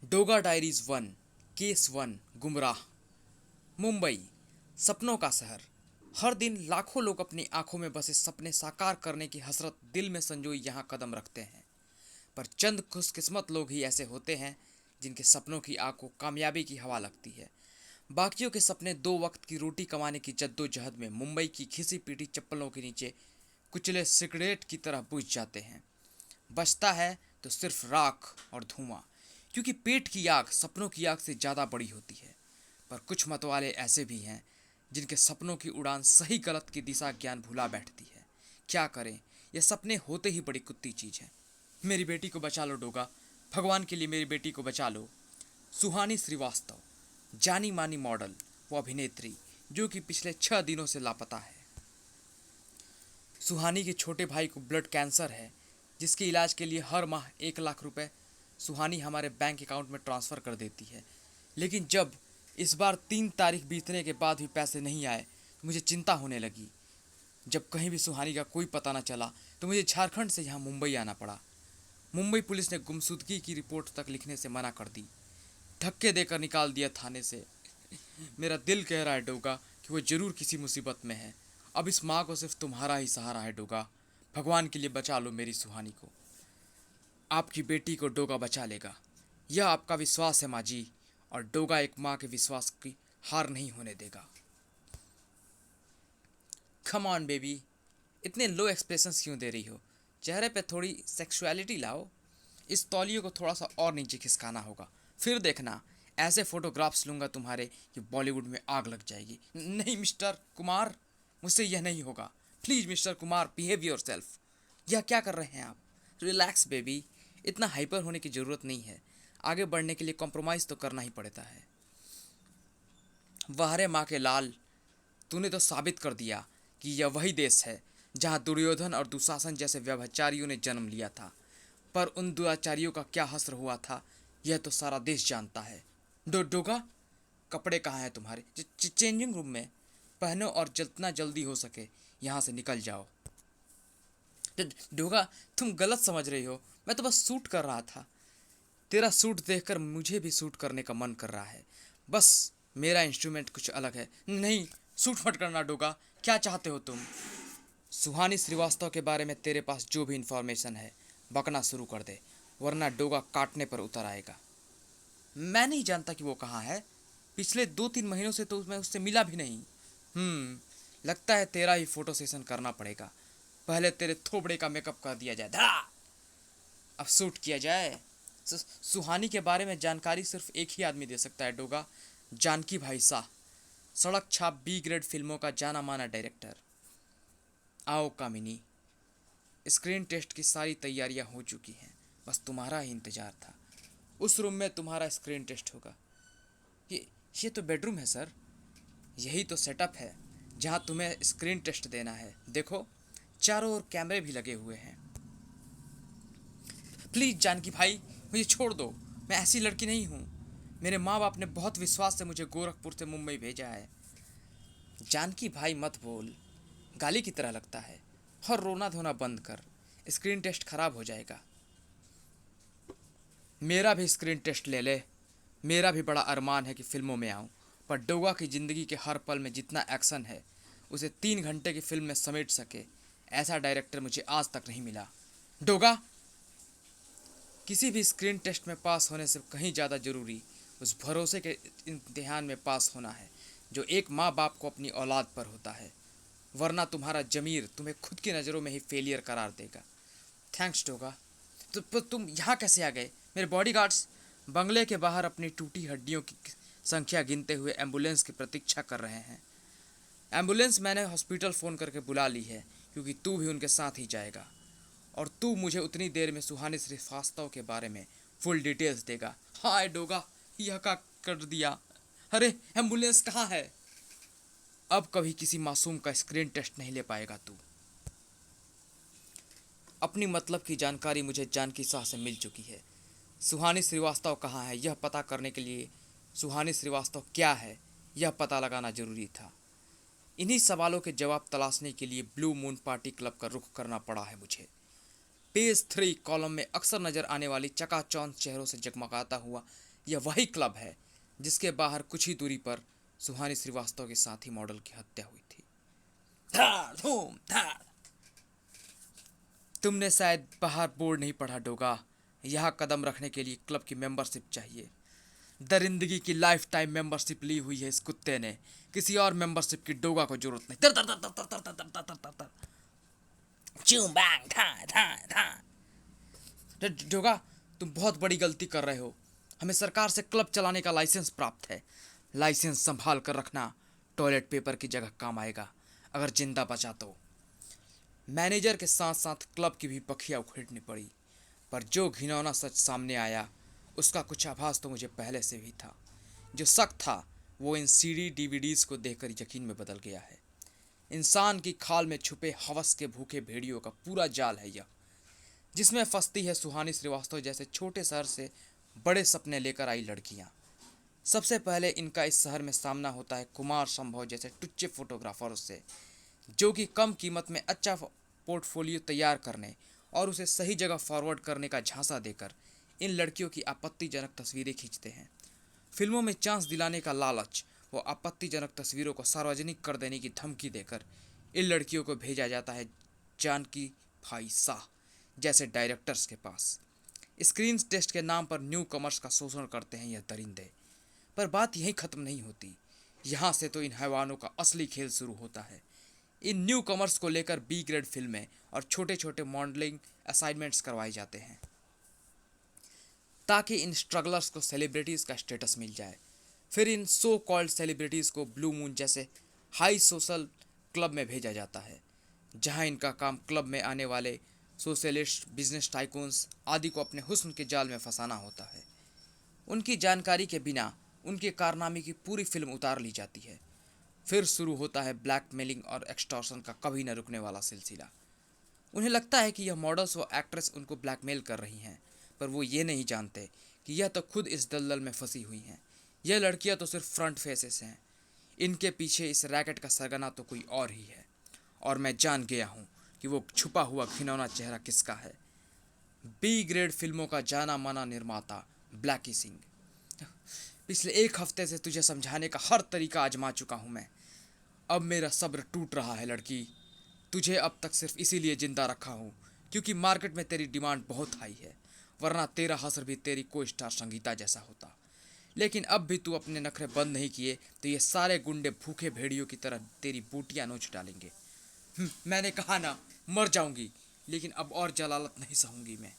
Doga diaries 1 case 1 गुमराह। मुंबई, सपनों का शहर। हर दिन लाखों लोग अपनी आंखों में बसे सपने साकार करने की हसरत दिल में संजोई यहां कदम रखते हैं। पर चंद खुशकिस्मत लोग ही ऐसे होते हैं जिनके सपनों की आग को कामयाबी की हवा लगती है। बाकियों के सपने दो वक्त की रोटी कमाने की जद्दोजहद में मुंबई की घिसी पीटी चप्पलों के नीचे कुचले सिगरेट की तरह बुझ जाते हैं। बचता है तो सिर्फ राख और धुआं, क्योंकि पेट की आग सपनों की आग से ज़्यादा बड़ी होती है। पर कुछ मतवाले ऐसे भी हैं जिनके सपनों की उड़ान सही गलत की दिशा ज्ञान भुला बैठती है। क्या करें, ये सपने होते ही बड़ी कुत्ती चीज़ है। मेरी बेटी को बचा लो डोगा, भगवान के लिए मेरी बेटी को बचा लो। सुहानी श्रीवास्तव, जानी मानी मॉडल व अभिनेत्री, जो कि पिछले 6 दिनों से लापता है। सुहानी के छोटे भाई को ब्लड कैंसर है, जिसके इलाज के लिए हर माह 1 लाख रुपए सुहानी हमारे बैंक अकाउंट में ट्रांसफ़र कर देती है। लेकिन जब इस बार 3 तारीख बीतने के बाद भी पैसे नहीं आए तो मुझे चिंता होने लगी। जब कहीं भी सुहानी का कोई पता न चला तो मुझे झारखंड से यहाँ मुंबई आना पड़ा। मुंबई पुलिस ने गुमशुदगी की रिपोर्ट तक लिखने से मना कर दी, धक्के देकर निकाल दिया थाने से। मेरा दिल कह रहा है डोगा कि वो ज़रूर किसी मुसीबत में है। अब इस माँ को सिर्फ तुम्हारा ही सहारा है डोगा, भगवान के लिए बचा लो मेरी सुहानी को। आपकी बेटी को डोगा बचा लेगा, यह आपका विश्वास है माँ जी, और डोगा एक माँ के विश्वास की हार नहीं होने देगा। कम ऑन बेबी, इतने लो एक्सप्रेशंस क्यों दे रही हो? चेहरे पे थोड़ी सेक्सुअलिटी लाओ। इस तौलिए को थोड़ा सा और नीचे खिसकाना होगा, फिर देखना ऐसे फोटोग्राफ्स लूँगा तुम्हारे कि बॉलीवुड में आग लग जाएगी। नहीं मिस्टर कुमार, मुझसे यह नहीं होगा। Please mister Kumar, behave your self. यह क्या कर रहे हैं आप? रिलैक्स बेबी, इतना हाइपर होने की ज़रूरत नहीं है। आगे बढ़ने के लिए कॉम्प्रोमाइज़ तो करना ही पड़ता है। वाह रे माँ के लाल, तूने तो साबित कर दिया कि यह वही देश है जहाँ दुर्योधन और दुशासन जैसे व्यभिचारियों ने जन्म लिया था। पर उन दुराचारियों का क्या हश्र हुआ था, यह तो सारा देश जानता है। डोगा, कपड़े कहाँ हैं तुम्हारे? चेंजिंग रूम में पहनो और जितना जल्दी हो सके यहाँ से निकल जाओ। डोगा, तुम गलत समझ रही हो, मैं तो बस सूट कर रहा था। तेरा सूट देखकर मुझे भी सूट करने का मन कर रहा है, बस मेरा इंस्ट्रूमेंट कुछ अलग है। नहीं, सूट मत करना डोगा, क्या चाहते हो तुम? सुहानी श्रीवास्तव के बारे में तेरे पास जो भी इंफॉर्मेशन है बकना शुरू कर दे, वरना डोगा काटने पर उतर आएगा। मैं नहीं जानता कि वो कहाँ है। पिछले 2-3 महीनों से तो मैं उससे मिला भी नहीं। लगता है तेरा ही फोटो सेशन करना पड़ेगा। पहले तेरे थोबड़े का मेकअप कर दिया जाए, धड़ा, अब शूट किया जाए। सुहानी के बारे में जानकारी सिर्फ एक ही आदमी दे सकता है डोगा, जानकी भाई शाह, सड़क छाप बी ग्रेड फिल्मों का जाना माना डायरेक्टर। आओ कामिनी, स्क्रीन टेस्ट की सारी तैयारियां हो चुकी हैं, बस तुम्हारा ही इंतजार था। उस रूम में तुम्हारा स्क्रीन टेस्ट होगा। ये ये तो बेडरूम है सर। यही तो सेटअप है जहां तुम्हें स्क्रीन टेस्ट देना है। देखो, चारों ओर कैमरे भी लगे हुए हैं। प्लीज़ जानकी भाई, मुझे छोड़ दो, मैं ऐसी लड़की नहीं हूँ। मेरे माँ बाप ने बहुत विश्वास से मुझे गोरखपुर से मुंबई भेजा है। जानकी भाई मत बोल, गाली की तरह लगता है। और रोना धोना बंद कर, स्क्रीन टेस्ट खराब हो जाएगा। मेरा भी स्क्रीन टेस्ट ले ले। मेरा भी बड़ा अरमान है कि फिल्मों में आऊँ, पर डोगा की ज़िंदगी के हर पल में जितना एक्शन है उसे 3 घंटे की फिल्म में समेट सके, ऐसा डायरेक्टर मुझे आज तक नहीं मिला। डोगा, किसी भी स्क्रीन टेस्ट में पास होने से कहीं ज़्यादा ज़रूरी उस भरोसे के इम्तिहान में पास होना है जो एक माँ बाप को अपनी औलाद पर होता है, वरना तुम्हारा ज़मीर तुम्हें खुद की नज़रों में ही फेलियर करार देगा। थैंक्स डोगा। तो तुम यहाँ कैसे आ गए? मेरे बॉडीगार्ड्स बंगले के बाहर अपनी टूटी हड्डियों की संख्या गिनते हुए एम्बुलेंस की प्रतीक्षा कर रहे हैं। एम्बुलेंस मैंने हॉस्पिटल फ़ोन करके बुला ली है, क्योंकि तू भी उनके साथ ही जाएगा, और तू मुझे उतनी देर में सुहानी श्रीवास्तव के बारे में फुल डिटेल्स देगा। हाय डोगा, यह क्या कर दिया? अरे एम्बुलेंस कहाँ है? अब कभी किसी मासूम का स्क्रीन टेस्ट नहीं ले पाएगा तू। अपनी मतलब की जानकारी मुझे जानकी शाह से मिल चुकी है। सुहानी श्रीवास्तव कहाँ है, यह पता करने के लिए सुहानी श्रीवास्तव क्या है, यह पता लगाना जरूरी था। इन्हीं सवालों के जवाब तलाशने के लिए ब्लू मून पार्टी क्लब का रुख करना पड़ा है मुझे। पेज 3 कॉलम में अक्सर नजर आने वाली चकाचौंध चेहरों से जगमगाता हुआ यह वही क्लब है जिसके बाहर कुछ ही दूरी पर सुहानी श्रीवास्तव के साथी मॉडल की हत्या हुई थी। धाड़ धूम धाड़। तुमने शायद बाहर बोर्ड नहीं पढ़ा डोगा, यहाँ कदम रखने के लिए क्लब की मेंबरशिप चाहिए। दरिंदगी की लाइफ टाइम मेंबरशिप ली हुई है इस कुत्ते ने, किसी और मेंबरशिप की डोगा को जरूरत नहीं। तर तर तर तर तर तर तर तर तर तर। चूम बैंग था था था। डोगा, तुम बहुत बड़ी गलती कर रहे हो। हमें सरकार से क्लब चलाने का लाइसेंस प्राप्त है। लाइसेंस संभाल कर रखना, टॉयलेट पेपर की जगह काम आएगा अगर जिंदा बचा तो। मैनेजर के साथ साथ क्लब की भी पखियाँ उखेड़नी पड़ी, पर जो घिनौना सच सामने आया उसका कुछ आभास तो मुझे पहले से भी था। जो शक था वो इन सीडी डीवीडीज को देखकर यकीन में बदल गया है। इंसान की खाल में छुपे हवस के भूखे भेड़ियों का पूरा जाल है यह, जिसमें फंसती है सुहानी श्रीवास्तव जैसे छोटे शहर से बड़े सपने लेकर आई लड़कियां। सबसे पहले इनका इस शहर में सामना होता है कुमार संभव जैसे टुच्चे फोटोग्राफरों से, जो कि कम कीमत में अच्छा पोर्टफोलियो तैयार करने और उसे सही जगह फॉरवर्ड करने का झांसा देकर इन लड़कियों की आपत्तिजनक तस्वीरें खींचते हैं। फिल्मों में चांस दिलाने का लालच वो आपत्तिजनक तस्वीरों को सार्वजनिक कर देने की धमकी देकर इन लड़कियों को भेजा जाता है जानकी भाई शाह जैसे डायरेक्टर्स के पास। स्क्रीन टेस्ट के नाम पर न्यू कमर्स का शोषण करते हैं यह दरिंदे। पर बात यहीं ख़त्म नहीं होती, यहाँ से तो इन हैवानों का असली खेल शुरू होता है। इन न्यू कमर्स को लेकर बी ग्रेड फिल्में और छोटे छोटे मॉडलिंग असाइनमेंट्स करवाए जाते हैं ताकि इन स्ट्रगलर्स को सेलिब्रिटीज़ का स्टेटस मिल जाए। फिर इन सो कॉल्ड सेलिब्रिटीज़ को ब्लू मून जैसे हाई सोशल क्लब में भेजा जाता है, जहां इनका काम क्लब में आने वाले सोशलिस्ट, बिजनेस टाइकून्स आदि को अपने हुस्न के जाल में फंसाना होता है। उनकी जानकारी के बिना उनके कारनामे की पूरी फिल्म उतार ली जाती है। फिर शुरू होता है ब्लैकमेलिंग और एक्सटॉर्शन का कभी न रुकने वाला सिलसिला। उन्हें लगता है कि यह मॉडल्स व एक्ट्रेस उनको ब्लैकमेल कर रही हैं, पर वो ये नहीं जानते कि यह तो खुद इस दलदल में फंसी हुई हैं। यह लड़कियां तो सिर्फ फ्रंट फेसेस हैं, इनके पीछे इस रैकेट का सरगना तो कोई और ही है। और मैं जान गया हूँ कि वो छुपा हुआ घिनौना चेहरा किसका है। बी ग्रेड फिल्मों का जाना माना निर्माता ब्लैकी सिंह। पिछले एक हफ्ते से तुझे समझाने का हर तरीका आजमा चुका हूँ मैं। अब मेरा सब्र टूट रहा है लड़की। तुझे अब तक सिर्फ इसीलिए जिंदा रखा हूँ क्योंकि मार्केट में तेरी डिमांड बहुत हाई है, वरना तेरा हसर भी तेरी को स्टार संगीता जैसा होता। लेकिन अब भी तू अपने नखरे बंद नहीं किए तो ये सारे गुंडे भूखे भेड़ियों की तरह तेरी बूटियां नोच डालेंगे। मैंने कहा ना, मर जाऊंगी, लेकिन अब और जलालत नहीं सहूंगी मैं।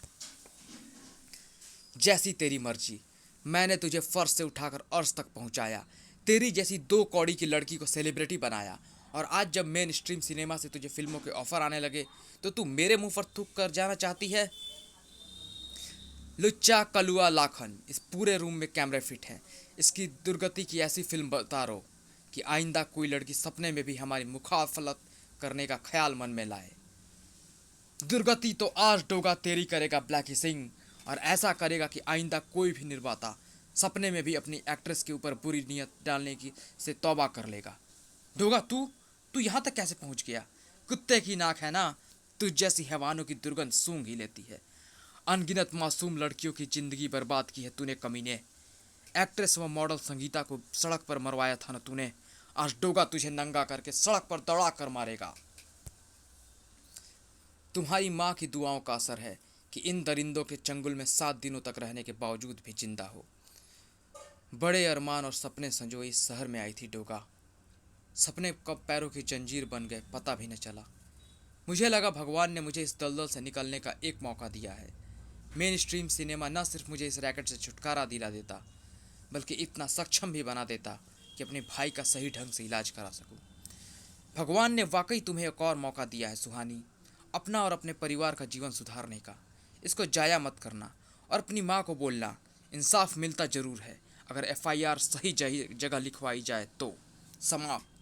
जैसी तेरी मर्जी। मैंने तुझे फर्श से उठाकर अर्श तक पहुंचाया, तेरी जैसी 2 कौड़ी की लड़की को सेलिब्रिटी बनाया, और आज जब मेन स्ट्रीम सिनेमा से तुझे फिल्मों के ऑफर आने लगे तो तू मेरे मुंह पर थूक कर जाना चाहती है। लुच्चा कलुआ लाखन, इस पूरे रूम में कैमरे फिट हैं। इसकी दुर्गति की ऐसी फिल्म उतारो कि आइंदा कोई लड़की सपने में भी हमारी मुखाफलत करने का ख्याल मन में लाए। दुर्गति तो आज डोगा तेरी करेगा ब्लैकी सिंह, और ऐसा करेगा कि आइंदा कोई भी निर्माता सपने में भी अपनी एक्ट्रेस के ऊपर बुरी नीयत डालने की से तौबा कर लेगा। डोगा, तू तू यहाँ तक कैसे पहुँच गया? कुत्ते की नाक है ना, तुझ जैसी हैवानों की दुर्गंध सूंघ ही लेती है। अनगिनत मासूम लड़कियों की जिंदगी बर्बाद की है तूने कमीने। एक्ट्रेस व मॉडल संगीता को सड़क पर मरवाया था ना तूने। आज डोगा तुझे नंगा करके सड़क पर दौड़ा कर मारेगा। तुम्हारी माँ की दुआओं का असर है कि इन दरिंदों के चंगुल में 7 दिनों तक रहने के बावजूद भी जिंदा हो। बड़े अरमान और सपने संजोए इस शहर में आई थी डोगा। सपने कब पैरों की जंजीर बन गए पता भी न चला। मुझे लगा भगवान ने मुझे इस दलदल से निकलने का एक मौका दिया है। मेन स्ट्रीम सिनेमा न सिर्फ मुझे इस रैकेट से छुटकारा दिला देता, बल्कि इतना सक्षम भी बना देता कि अपने भाई का सही ढंग से इलाज करा सकूं। भगवान ने वाकई तुम्हें एक और मौका दिया है सुहानी, अपना और अपने परिवार का जीवन सुधारने का। इसको जाया मत करना, और अपनी माँ को बोलना इंसाफ मिलता ज़रूर है अगर FIR सही जगह लिखवाई जाए तो। समाप्त।